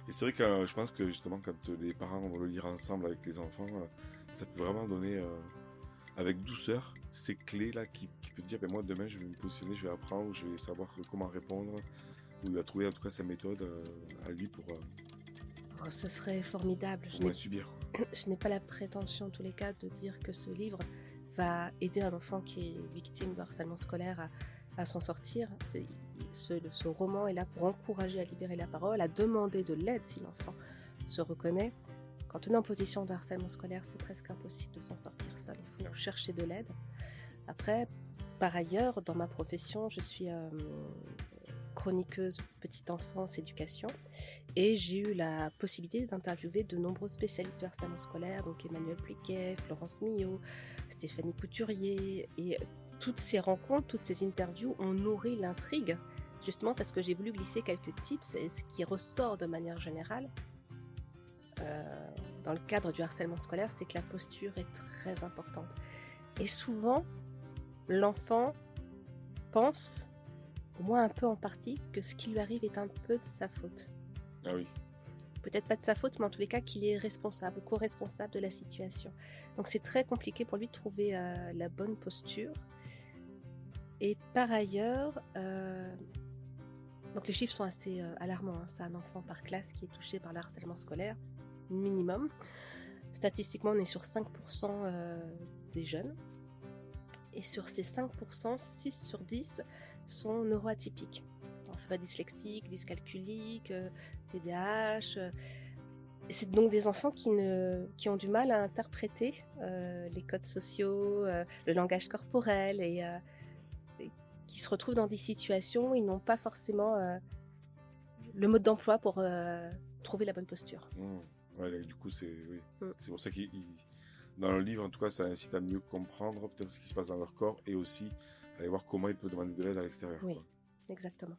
Et c'est vrai que je pense que justement, quand les parents vont le lire ensemble avec les enfants, ça peut vraiment donner, avec douceur, ces clés-là qui peut dire, ben moi demain je vais me positionner, je vais apprendre, je vais savoir comment répondre, ou il va trouver en tout cas sa méthode à lui Oh, ce serait formidable. pour moins subir, quoi. Je n'ai pas la prétention, en tous les cas, de dire que ce livre va aider un enfant qui est victime de harcèlement scolaire à s'en sortir. Ce roman est là pour encourager à libérer la parole, à demander de l'aide si l'enfant se reconnaît. Quand on est en position de harcèlement scolaire, c'est presque impossible de s'en sortir seul. Il faut chercher de l'aide. Après, par ailleurs, dans ma profession, je suis chroniqueuse petite enfance, éducation, et j'ai eu la possibilité d'interviewer de nombreux spécialistes du harcèlement scolaire, donc Emmanuel Pliquet, Florence Millot, Stéphanie Couturier, et toutes ces rencontres, toutes ces interviews ont nourri l'intrigue, justement parce que j'ai voulu glisser quelques tips, et ce qui ressort de manière générale dans le cadre du harcèlement scolaire, c'est que la posture est très importante. Et souvent, l'enfant pense, au moins un peu en partie, que ce qui lui arrive est un peu de sa faute. Ah oui. Peut-être pas de sa faute, mais en tous les cas qu'il est responsable, co-responsable de la situation. Donc c'est très compliqué pour lui de trouver la bonne posture. Et par ailleurs, donc les chiffres sont assez alarmants. Hein. C'est un enfant par classe qui est touché par le harcèlement scolaire, minimum. Statistiquement, on est sur 5% des jeunes. Et sur ces 5%, 6 sur 10 sont neuroatypiques. Alors, ça va dyslexique, dyscalculique, TDAH. C'est donc des enfants qui ont du mal à interpréter les codes sociaux, le langage corporel, et qui se retrouvent dans des situations où ils n'ont pas forcément le mode d'emploi pour trouver la bonne posture. Ouais, du coup, c'est pour ça qu'il dans le livre, en tout cas, ça incite à mieux comprendre peut-être ce qui se passe dans leur corps et aussi aller voir comment ils peuvent demander de l'aide à l'extérieur. Oui, quoi. exactement.